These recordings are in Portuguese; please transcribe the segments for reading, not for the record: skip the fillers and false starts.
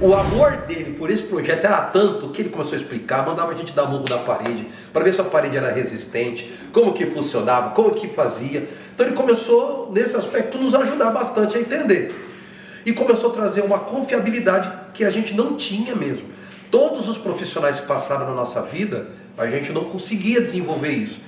O amor dele por esse projeto era tanto que ele começou a explicar, mandava a gente dar murro na parede, para ver se a parede era resistente, como que funcionava, como que fazia. Então ele começou, nesse aspecto, nos ajudar bastante a entender. E começou a trazer uma confiabilidade que a gente não tinha mesmo. Todos os profissionais que passaram na nossa vida, a gente não conseguia desenvolver isso.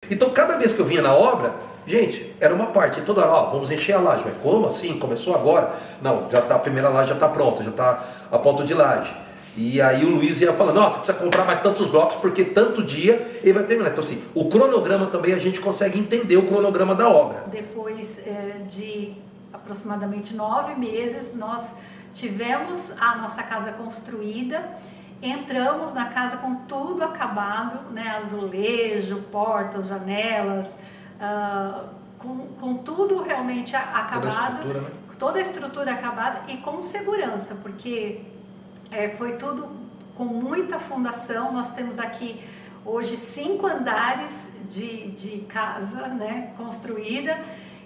Então cada vez que eu vinha na obra, gente, era uma parte, toda hora, ó, vamos encher a laje. Mas como assim? Começou agora? Não, já tá, a primeira laje já está pronta, já está a ponto de laje. E aí o Luiz ia falando, nossa, precisa comprar mais tantos blocos, porque tanto dia ele vai terminar. Então assim, o cronograma também a gente consegue entender o cronograma da obra. Depois de aproximadamente 9 meses, nós tivemos a nossa casa construída. Entramos na casa com tudo acabado, né? Azulejo, portas, janelas, com tudo realmente acabado, toda a estrutura acabada e com segurança, porque foi tudo com muita fundação. Nós temos aqui hoje 5 andares de casa, né, construída.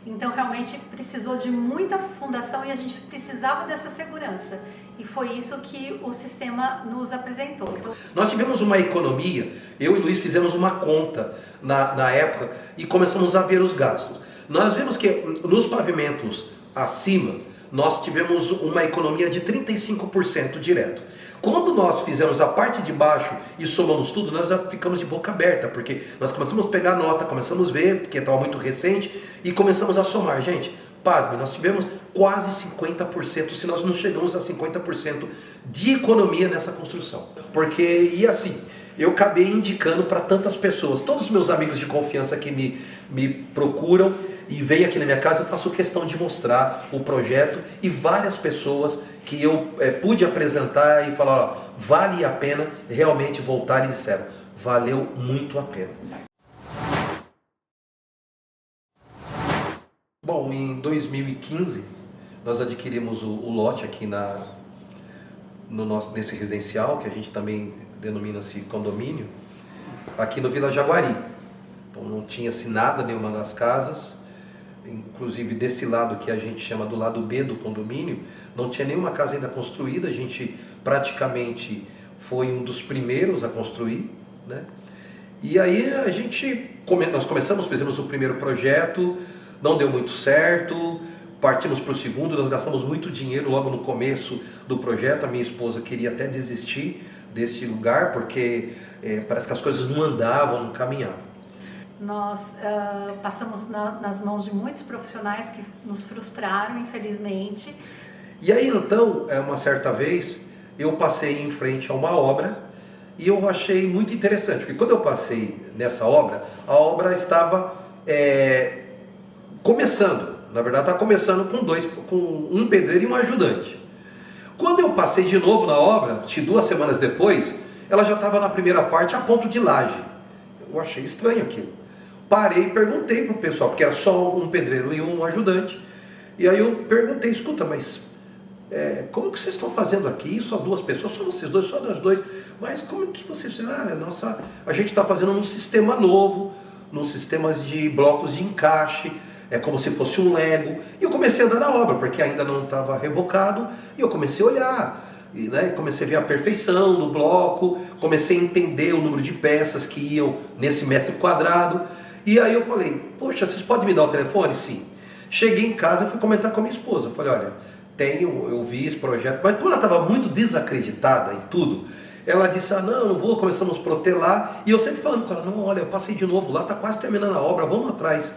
Então realmente precisou de muita fundação e a gente precisava dessa segurança. E foi isso que o sistema nos apresentou. Então, nós tivemos uma economia, eu e o Luiz fizemos uma conta na época e começamos a ver os gastos. Nós vimos que nos pavimentos acima, nós tivemos uma economia de 35% direto. Quando nós fizemos a parte de baixo e somamos tudo, nós já ficamos de boca aberta, porque nós começamos a pegar nota, começamos a ver, porque estava muito recente, e começamos a somar. Gente, pasme, nós tivemos quase 50%, se nós não chegamos a 50% de economia nessa construção. Porque, e assim, eu acabei indicando para tantas pessoas, todos os meus amigos de confiança que me procuram e vêm aqui na minha casa, eu faço questão de mostrar o projeto, e várias pessoas que eu pude apresentar e falar, ó, vale a pena realmente voltar, e disseram, valeu muito a pena. Bom, em 2015 nós adquirimos o lote aqui nesse residencial, que a gente também denomina-se condomínio, aqui no Vila Jaguari. Então não tinha-se nada, nenhuma das casas, inclusive desse lado que a gente chama do lado B do condomínio, não tinha nenhuma casa ainda construída. A gente praticamente foi um dos primeiros a construir, né? E aí nós começamos, fizemos o primeiro projeto, não deu muito certo, partimos para o segundo, nós gastamos muito dinheiro logo no começo do projeto. A minha esposa queria até desistir desse lugar, porque parece que as coisas não andavam, não caminhavam. Nós passamos nas mãos de muitos profissionais que nos frustraram, infelizmente. E aí então, uma certa vez, eu passei em frente a uma obra e eu achei muito interessante, porque quando eu passei nessa obra, a obra estava começando. Na verdade, está começando com um pedreiro e um ajudante. Quando eu passei de novo na obra, 2 semanas depois, ela já estava na primeira parte a ponto de laje. Eu achei estranho aquilo. Parei e perguntei para o pessoal, porque era só um pedreiro e um ajudante. E aí eu perguntei, escuta, mas como que vocês estão fazendo aqui? Só 2 pessoas, só vocês dois, só nós dois. Mas como que vocês... a gente está fazendo um sistema novo, num sistema de blocos de encaixe, como se fosse um Lego. E eu comecei a andar na obra, porque ainda não estava rebocado, e eu comecei a olhar, e comecei a ver a perfeição do bloco, comecei a entender o número de peças que iam nesse metro quadrado. E aí eu falei, poxa, vocês podem me dar o telefone? Sim. Cheguei em casa e fui comentar com a minha esposa. Eu falei, olha, eu vi esse projeto, mas como ela estava muito desacreditada em tudo, ela disse, não vou, começamos a protelar. E eu sempre falando com ela, não, olha, eu passei de novo lá, está quase terminando a obra, vamos atrás.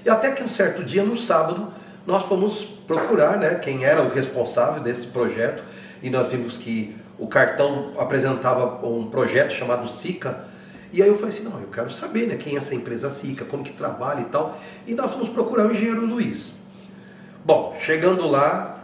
E até que um certo dia, no sábado, nós fomos procurar, né, quem era o responsável desse projeto, e nós vimos que o cartão apresentava um projeto chamado SICA. E aí eu falei assim, não, eu quero saber, né, quem é essa empresa SICA, como que trabalha e tal. E nós fomos procurar o engenheiro Luiz. Bom, chegando lá,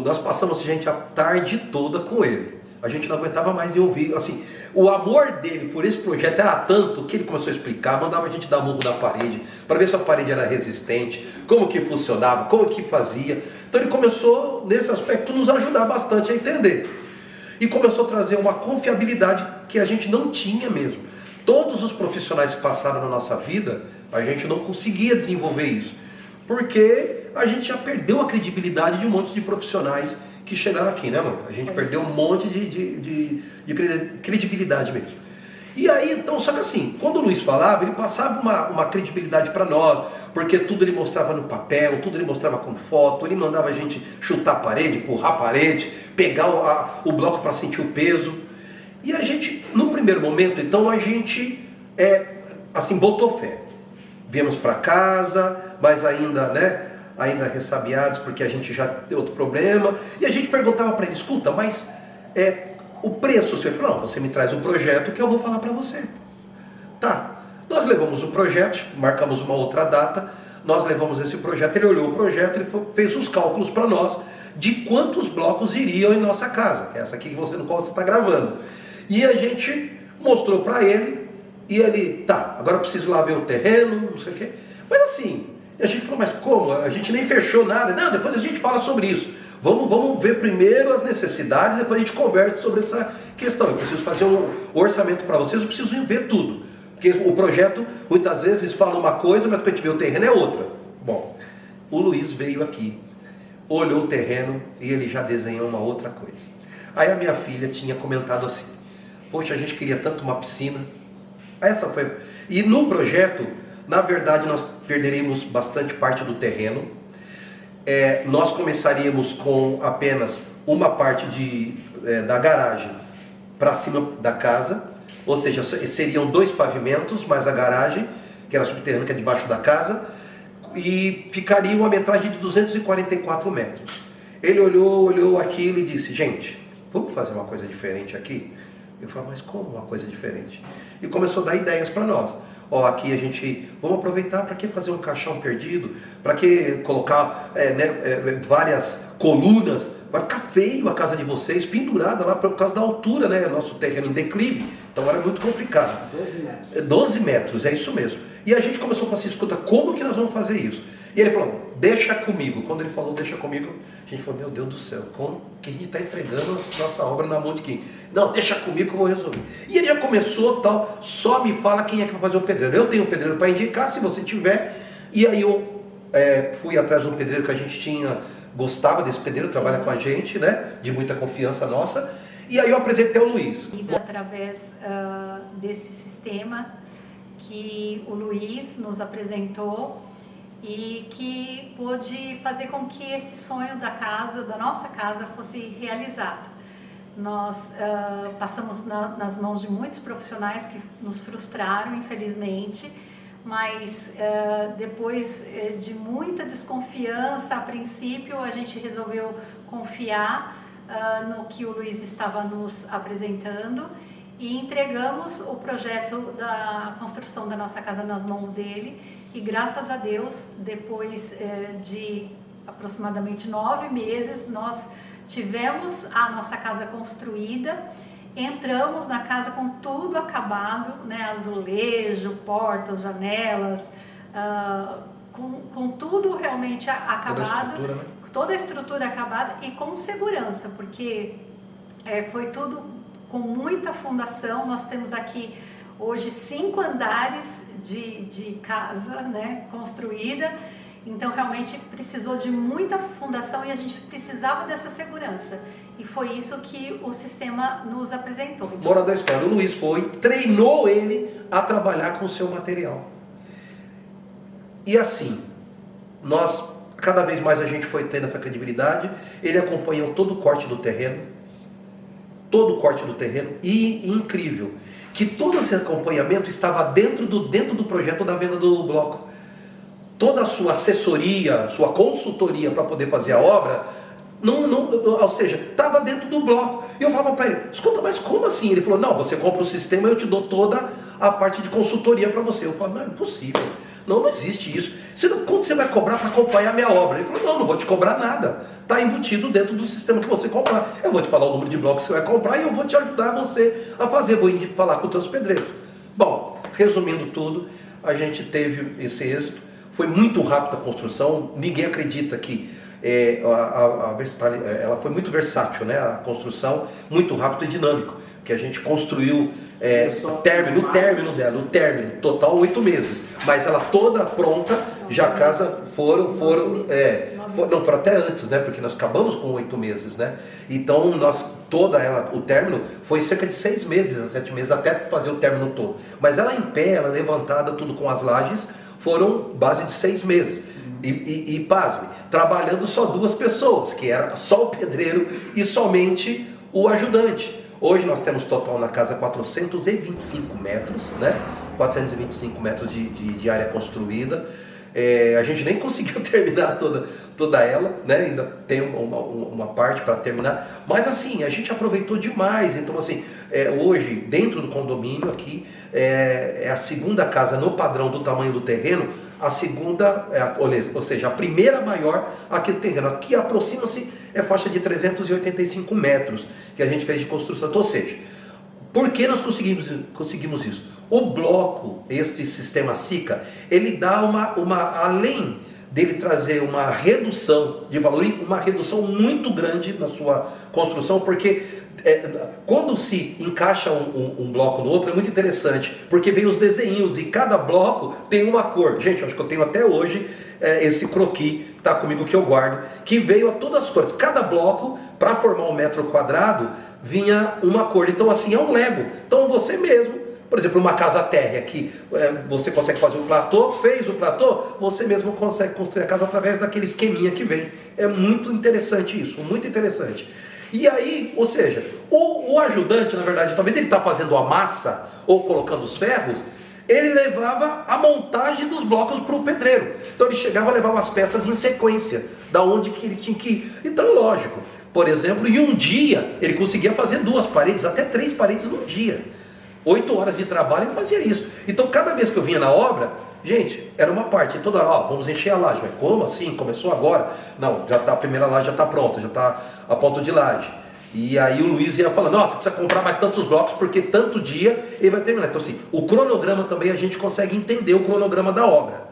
nós passamos, gente, a tarde toda com ele. A gente não aguentava mais de ouvir, assim, o amor dele por esse projeto era tanto que ele começou a explicar, mandava a gente dar murro na parede, para ver se a parede era resistente, como que funcionava, como que fazia. Então ele começou, nesse aspecto, nos ajudar bastante a entender. E começou a trazer uma confiabilidade que a gente não tinha mesmo. Todos os profissionais que passaram na nossa vida, a gente não conseguia desenvolver isso. porque a gente já perdeu a credibilidade de um monte de profissionais que chegaram aqui, né, amor? A gente perdeu um monte de credibilidade mesmo. E aí, então, só que assim, quando o Luiz falava, ele passava uma credibilidade para nós, porque tudo ele mostrava no papel, tudo ele mostrava com foto, ele mandava a gente chutar a parede, empurrar a parede, pegar o bloco para sentir o peso. E a gente, no primeiro momento, então, a gente, assim, botou fé. Viemos para casa, mas ainda, né, ainda ressabiados, porque a gente já tem outro problema. E a gente perguntava para ele, escuta, mas o preço, o senhor falou, não, você me traz o projeto que eu vou falar para você. Tá, nós levamos o projeto, marcamos uma outra data, nós levamos esse projeto, ele olhou o projeto, ele fez os cálculos para nós de quantos blocos iriam em nossa casa, essa aqui no qual você está gravando. E a gente mostrou para ele, e ele, tá, agora eu preciso lá ver o terreno, não sei o quê. Mas assim, a gente falou, mas como? A gente nem fechou nada. Não, depois a gente fala sobre isso. Vamos ver primeiro as necessidades, depois a gente conversa sobre essa questão. Eu preciso fazer um orçamento para vocês, eu preciso ver tudo. Porque o projeto, muitas vezes, fala uma coisa, mas quando a gente vê o terreno é outra. Bom, o Luiz veio aqui, olhou o terreno e ele já desenhou uma outra coisa. Aí a minha filha tinha comentado assim, poxa, a gente queria tanto uma piscina. Essa foi. E no projeto, na verdade, nós perderíamos bastante parte do terreno. Nós começaríamos com apenas uma parte da garagem para cima da casa, ou seja, seriam 2 pavimentos, mais a garagem, que era subterrânea, que é debaixo da casa, e ficaria uma metragem de 244 metros. Ele olhou aquilo e disse, gente, vamos fazer uma coisa diferente aqui? Eu falei, mas como uma coisa diferente? E começou a dar ideias para nós. Aqui a gente, vamos aproveitar para que fazer um caixão perdido? Para que colocar várias colunas? Vai ficar feio a casa de vocês, pendurada lá por causa da altura, né? Nosso terreno em declive, então era muito complicado. 12 metros. 12 metros, é isso mesmo. E a gente começou a falar assim, escuta, como que nós vamos fazer isso? E ele falou, deixa comigo. Quando ele falou, deixa comigo, a gente falou, meu Deus do céu, como que a gente está entregando a nossa obra na mão de quem? Não, deixa comigo que eu vou resolver. E ele já começou, tal, só me fala quem é que vai fazer o pedreiro. Eu tenho um pedreiro para indicar, se você tiver. E aí eu fui atrás de um pedreiro que a gente gostava desse pedreiro, trabalha com a gente, né, de muita confiança nossa. E aí eu apresentei o Luiz. Através desse sistema que o Luiz nos apresentou, e que pôde fazer com que esse sonho da nossa casa, fosse realizado. Nós passamos nas mãos de muitos profissionais que nos frustraram, infelizmente, mas depois de muita desconfiança, a princípio a gente resolveu confiar no que o Luiz estava nos apresentando e entregamos o projeto da construção da nossa casa nas mãos dele. E graças a Deus, depois de aproximadamente 9 meses, nós tivemos a nossa casa construída, entramos na casa com tudo acabado, né? Azulejo, portas, janelas, com tudo realmente acabado, toda a estrutura acabada e com segurança, porque foi tudo com muita fundação. Nós temos aqui hoje 5 andares de casa, né, construída, então realmente precisou de muita fundação e a gente precisava dessa segurança. E foi isso que o sistema nos apresentou. Então, Moral da história, o Luiz treinou ele a trabalhar com o seu material. E assim, cada vez mais a gente foi tendo essa credibilidade, ele acompanhou todo o corte do terreno, e incrível, que todo esse acompanhamento estava dentro do projeto da venda do bloco. Toda a sua assessoria, sua consultoria para poder fazer a obra, ou seja, estava dentro do bloco. E eu falava para ele, escuta, mas como assim? Ele falou, não, você compra o sistema e eu te dou toda a parte de consultoria para você. Eu falei, não, é impossível. Não existe isso. Quanto você vai cobrar para acompanhar a minha obra? Ele falou, não vou te cobrar nada. Está embutido dentro do sistema que você comprar. Eu vou te falar o número de blocos que você vai comprar e eu vou te ajudar você a fazer. Vou falar com os teus pedreiros. Bom, resumindo tudo, a gente teve esse êxito. Foi muito rápida a construção. Ninguém acredita que ela foi muito versátil, né? A construção, muito rápido e dinâmico. Que a gente construiu o término total 8 meses, mas ela toda pronta 9 meses. foram, Nove foram até antes, né? Porque nós acabamos com 8 meses, né? Então o término foi cerca de 6 meses, 7 meses, até fazer o término todo. Mas ela em pé, ela levantada, tudo com as lajes, foram base de 6 meses. E pasme, trabalhando só 2 pessoas, que era só o pedreiro e somente o ajudante. Hoje nós temos total na casa 425 metros, né? 425 metros de área construída. A gente nem conseguiu terminar toda ela, né? Ainda tem uma parte para terminar, mas assim, a gente aproveitou demais. Então assim, hoje dentro do condomínio aqui, é a segunda casa no padrão do tamanho do terreno, a segunda, ou seja, a primeira maior aqui do terreno. Aqui aproxima-se, faixa de 385 metros que a gente fez de construção. Então, ou seja, por que nós conseguimos isso? O bloco, este sistema SICA, ele dá além dele trazer uma redução de valor, uma redução muito grande na sua construção, porque quando se encaixa um bloco no outro é muito interessante, porque vem os desenhos e cada bloco tem uma cor. Gente, eu acho que eu tenho até hoje esse croquis que está comigo, que eu guardo, que veio a todas as cores. Cada bloco, para formar 1 metro quadrado, vinha uma cor. Então assim, é um Lego. Então você mesmo, por exemplo, uma casa térrea que você consegue fazer um platô, fez o platô, você mesmo consegue construir a casa através daquele esqueminha que vem. É muito interessante isso, muito interessante. E aí, ou seja, o ajudante, na verdade, talvez ele está fazendo a massa ou colocando os ferros, ele levava a montagem dos blocos para o pedreiro. Então ele chegava a levar as peças em sequência, da onde que ele tinha que ir. Então, lógico, por exemplo, em um dia ele conseguia fazer 2 paredes, até 3 paredes num dia. 8 horas de trabalho ele fazia isso. Então cada vez que eu vinha na obra, gente, era uma parte, toda hora, vamos encher a laje. Mas como assim? Começou agora? Não, já tá, a primeira laje já está pronta, já está a ponto de laje. E aí o Luiz ia falando, nossa, precisa comprar mais tantos blocos, porque tanto dia ele vai terminar. Então assim, o cronograma também a gente consegue entender o cronograma da obra,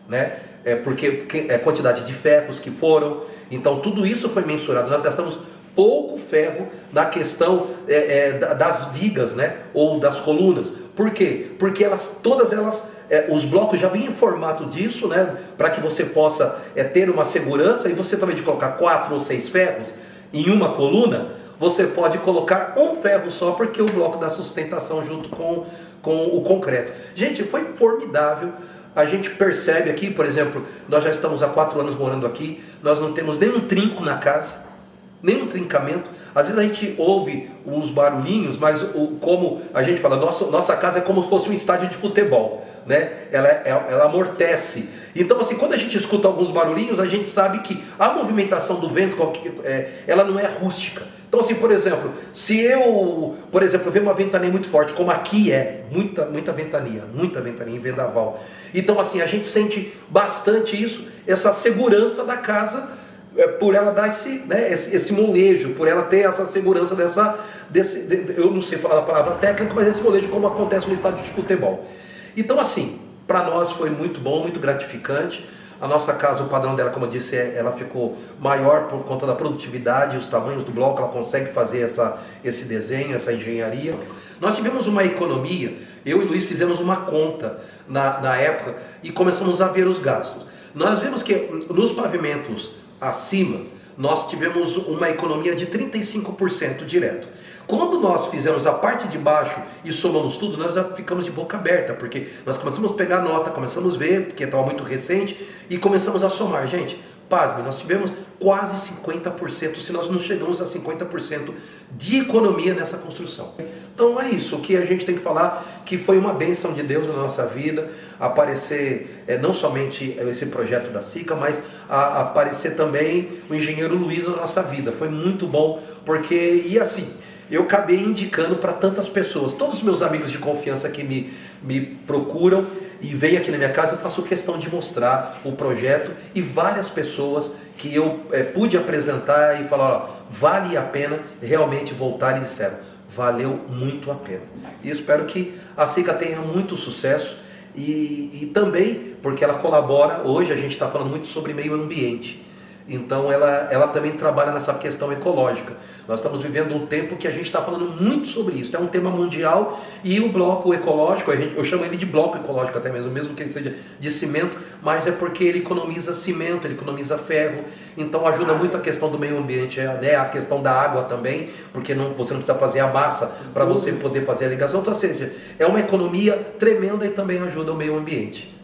né? Porque quantidade de ferros que foram, então tudo isso foi mensurado. Nós gastamos pouco ferro na questão das vigas, né? Ou das colunas. Por quê? Porque todas elas, os blocos já vêm em formato disso, né? Para que você possa ter uma segurança, e você também de colocar 4 ou 6 ferros em uma coluna, você pode colocar um ferro só, porque o bloco dá sustentação junto com o concreto. Gente, foi formidável. A gente percebe aqui, por exemplo, nós já estamos há 4 anos morando aqui, nós não temos nenhum trinco na casa, nenhum trincamento. Às vezes a gente ouve uns barulhinhos, mas como a gente fala, nossa casa é como se fosse um estádio de futebol, né? Ela amortece. Então assim, quando a gente escuta alguns barulhinhos, a gente sabe que a movimentação do vento, ela não é rústica. Então assim, por exemplo, se eu, ver uma ventania muito forte, como aqui muita ventania em vendaval. Então assim, a gente sente bastante isso, essa segurança da casa, por ela dar esse molejo, por ela ter essa segurança eu não sei falar a palavra técnica, mas esse molejo como acontece no estádio de futebol. Então assim, para nós foi muito bom, muito gratificante. A nossa casa, o padrão dela, como eu disse, ela ficou maior por conta da produtividade, os tamanhos do bloco, ela consegue fazer esse desenho, essa engenharia. Nós tivemos uma economia, eu e Luiz fizemos uma conta na época e começamos a ver os gastos. Nós vimos que nos pavimentos acima, nós tivemos uma economia de 35% direto. Quando nós fizemos a parte de baixo e somamos tudo, nós já ficamos de boca aberta, porque nós começamos a pegar nota, começamos a ver, porque estava muito recente, e começamos a somar. Gente, pasme, nós tivemos quase 50%, se nós não chegamos a 50% de economia nessa construção. Então é isso, o que a gente tem que falar, que foi uma bênção de Deus na nossa vida, aparecer não somente esse projeto da SICA, mas aparecer também o engenheiro Luiz na nossa vida. Foi muito bom, porque, e assim, eu acabei indicando para tantas pessoas, todos os meus amigos de confiança que me procuram e vêm aqui na minha casa, eu faço questão de mostrar o projeto, e várias pessoas que eu pude apresentar e falar, ó, vale a pena realmente voltar, e disseram, valeu muito a pena. E espero que a SICA tenha muito sucesso, e também porque ela colabora, hoje a gente está falando muito sobre meio ambiente. Então ela também trabalha nessa questão ecológica. Nós estamos vivendo um tempo que a gente está falando muito sobre isso. É um tema mundial e o bloco ecológico, eu chamo ele de bloco ecológico até mesmo que ele seja de cimento, mas é porque ele economiza cimento, ele economiza ferro, então ajuda muito a questão do meio ambiente, né? A questão da água também, porque você não precisa fazer a massa para você poder fazer a ligação. Então, ou seja, é uma economia tremenda e também ajuda o meio ambiente.